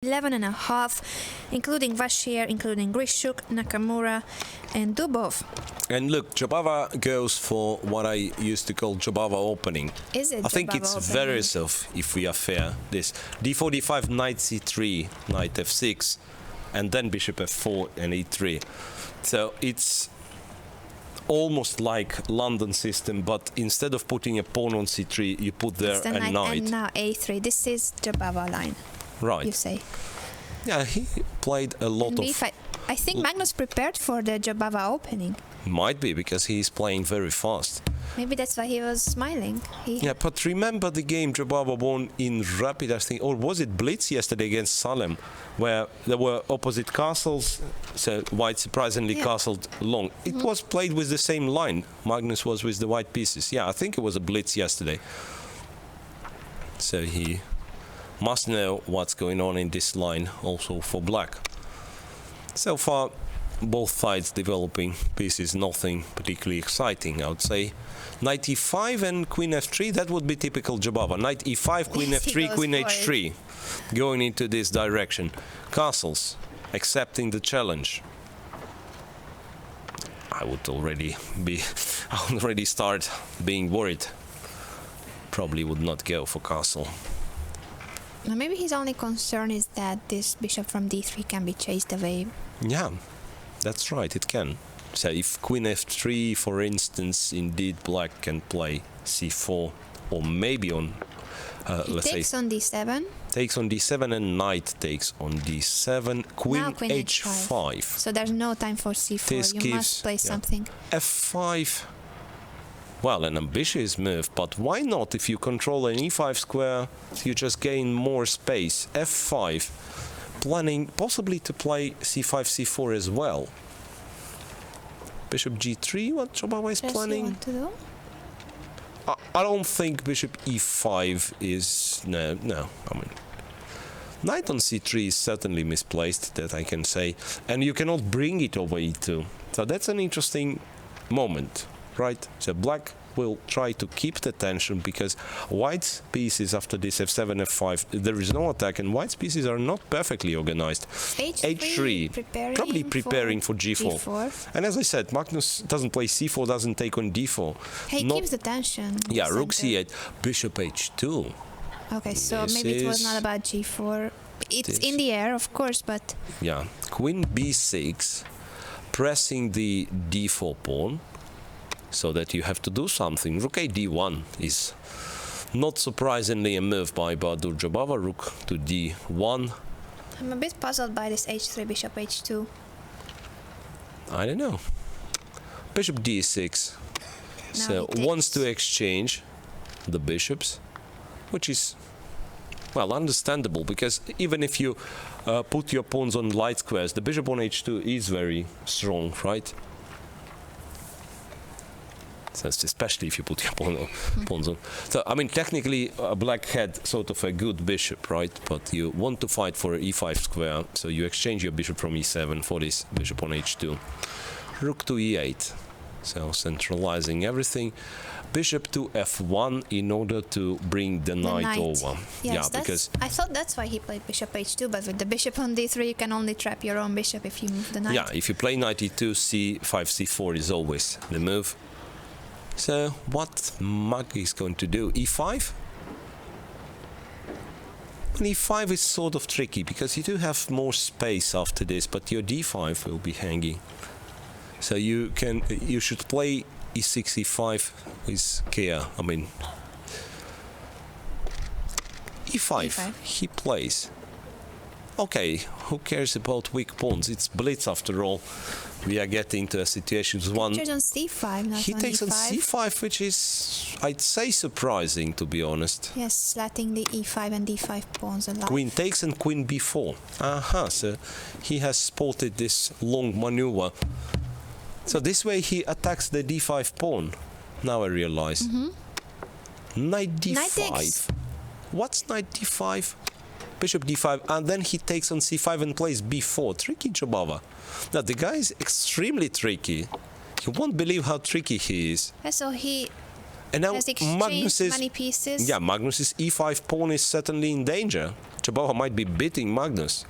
11.5, including Bashir, including Grishuk, Nakamura, and Dubov. And look, Jobava goes for what I used to call Jobava opening. Is it? I think Jobava it's opening? very safe, if we are fair. This d4, d5, knight c3, knight f6, and then bishop f4 and e3. So it's almost like London system, but instead of putting a pawn on c3, you put there the a knight. And now a3. This is Jobava line. Right. You say. Yeah, he played a lot And of... b5. I think Magnus prepared for the Jobava opening. Might be, because he's playing very fast. Maybe that's why he was smiling. Yeah, but remember the game Jobava won in rapid, I think, or was it Blitz yesterday against Salem, where there were opposite castles, so white surprisingly castled long. It was played with the same line. Magnus was with the white pieces. Yeah, I think it was a Blitz yesterday. So he must know what's going on in this line also for black. So far, both sides developing pieces, nothing particularly exciting, I would say. Knight e5 and queen f3, that would be typical Jobava. Knight e5, queen f3, queen h3, going into this direction. Castles, accepting the challenge. I would already start being worried. Probably would not go for castle. Maybe his only concern is that this bishop from d3 can be chased away. Yeah, that's right, it can. So if queen f3, for instance, indeed black can play c4, or maybe on, let's say... Takes on d7. Takes on d7 and knight takes on d7, queen h5. So there's no time for c4, This you gives, must play something. f5, well, an ambitious move, but why not? If you control an e5 square, you just gain more space. f5, planning possibly to play c5, c4 as well. Bishop g3, what Jobava is planning? What to do? I don't think bishop e5 is... No. I mean, knight on c3 is certainly misplaced, that I can say. And you cannot bring it over e2. So that's an interesting moment, right? So black will try to keep the tension, because white's pieces after this f7, f5, there is no attack, and white's pieces are not perfectly organized. h3, probably preparing for g4. And as I said, Magnus doesn't play c4, doesn't take on d4. He keeps the tension. Yeah, rook c8, bishop h2. Okay, so maybe it was not about g4. It's in the air, of course, but... Yeah, queen b6, pressing the d4 pawn, so that you have to do something. Rook a d1 is not surprisingly a move by Bahadur Jobava. Rook to d1. I'm a bit puzzled by this h3, bishop h2. I don't know. Bishop d6. So wants to exchange the bishops, which is, well, understandable, because even if you put your pawns on light squares, the bishop on h2 is very strong, right? So especially if you put your pawns on. So, I mean, technically, black had sort of a good bishop, right? But you want to fight for e5 square, so you exchange your bishop from e7 for this bishop on h2. Rook to e8, so centralizing everything. Bishop to f1 in order to bring the knight over. Yes, yeah, because I thought that's why he played bishop h2, but with the bishop on d3 you can only trap your own bishop if you move the knight. Yeah, if you play knight e2, c5, c4 is always the move. So what Mag is going to do? e5? e5 is sort of tricky, because you do have more space after this, but your d5 will be hanging. So you should play e6, e5 with care. I mean, e5. He plays. Okay, who cares about weak pawns? It's Blitz after all. We are getting to a situation with one... He takes on c5, not he on takes e5. on c5, which is, I'd say, surprising, to be honest. Yes, letting the e5 and d5 pawns alive. Queen takes and queen b4. Aha, so he has spotted this long maneuver. So this way he attacks the d5 pawn. Now I realize. Knight d5. Knight What's knight d5? Bishop d5, and then he takes on c5 and plays b4. Tricky Jobava. Now the guy is extremely tricky. You won't believe how tricky he is. So he And now Has exchanged many pieces. Yeah, Magnus's e5 pawn is certainly in danger. Jobava might be beating Magnus.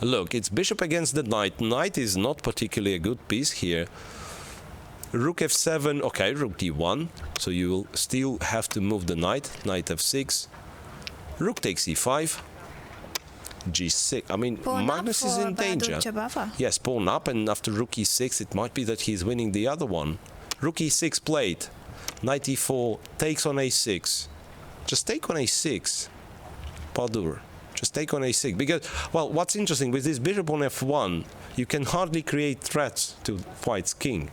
Look, it's bishop against the knight. Knight is not particularly a good piece here. Rook f7, okay, rook d1. So you will still have to move the knight. Knight f6. Rook takes e5. g6. I mean, Pawn Magnus is in danger. Jobava. Yes, pawn up, and after rook e6, it might be that he's winning the other one. Rook e6 played. Knight e4 takes on a6. Just take on a6. Padur. Just take on a6. Because, well, what's interesting with this bishop on f1, you can hardly create threats to White's king.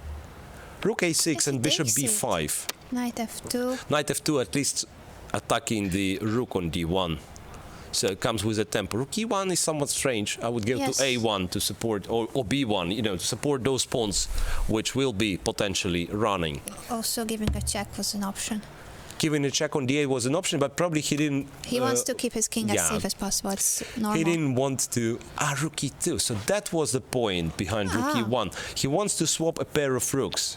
Rook a6 Yes, and he bishop takes it. b5. Knight f2. Knight f2 at least attacking the rook on d1. So it comes with a tempo. Rook e1 is somewhat strange. I would go Yes. to a1 to support, or b1, you know, to support those pawns which will be potentially running. Also giving a check was an option. Giving a check on d8 was an option, but probably he didn't... He wants to keep his king as yeah. safe as possible. It's normal. He didn't want to... rook e2. So that was the point behind rook e1. He wants to swap a pair of rooks,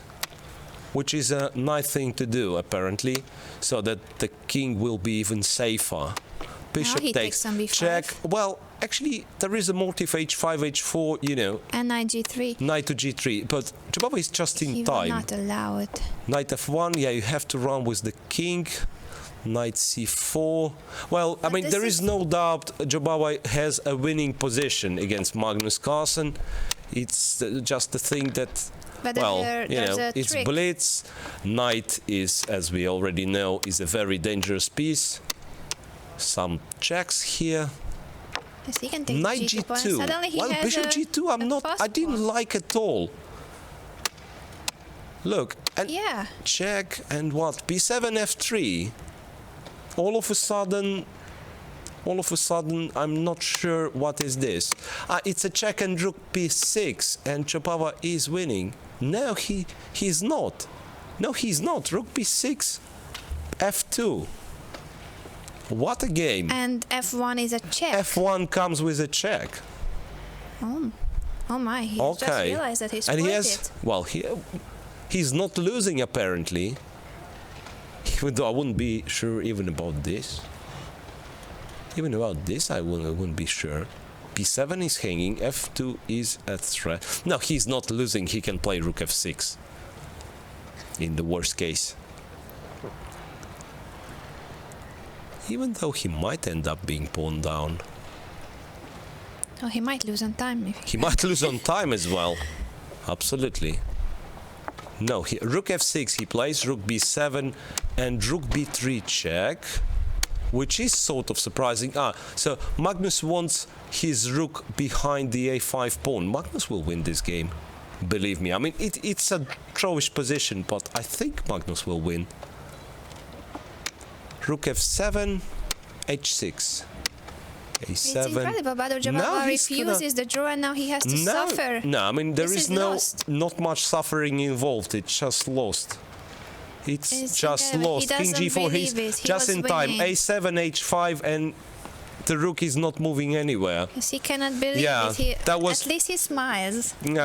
which is a nice thing to do, apparently, so that the king will be even safer. Bishop he takes takes on b5. check. Well, actually, there is a motive h5, h4, you know. And knight g3. Knight to g3, but Jobava is just in He will time. not allow it. Knight f1, yeah, you have to run with the king. Knight c4. Well, I But mean, this there is is- no doubt Jobava has a winning position against Magnus Carlsen. It's just the thing that, But well, you there's know, a it's trick. Blitz. Knight is, as we already know, is a very dangerous piece. Some checks here. Yes, he can take Knight g2. g2. Suddenly he Well, has bishop a, g2, I didn't like at all. Look, and Yeah. check, and what? b7 f3. All of a sudden, I'm not sure what is this. It's a check and rook b6, and Jobava is winning. No, he's not. No, he's not. Rook b6, f2. What a game. And f1 is a check. f1 comes with a check. Oh my, he just Okay. realized that he And spoiled he has, it. well, he's not losing apparently. Even though I wouldn't be sure even about this. Even about this, I wouldn't be sure. b7 is hanging, f2 is a threat. No, he's not losing. He can play rook f6. In the worst case. Even though he might end up being pawned down. Oh, he might lose on time. If He might lose on time as well. Absolutely. No, rook f6 he plays, rook b7 and rook b3 check, which is sort of surprising. So Magnus wants his rook behind the a5 pawn. Magnus will win this game, believe me. I mean, it's a drawish position, but I think Magnus will win. Rook f7, h6. a7. It's incredible, but Jobava he's refuses the draw and now he has to suffer. No, I mean, there This is is lost. not much suffering involved. It's just lost. It's just incredible. lost. He King doesn't g4, he's believe it. He just was in time. winning. a7, h5, and the rook is not moving anywhere. Yes, he cannot believe Yeah, it. that was- At least he smiles. Yeah.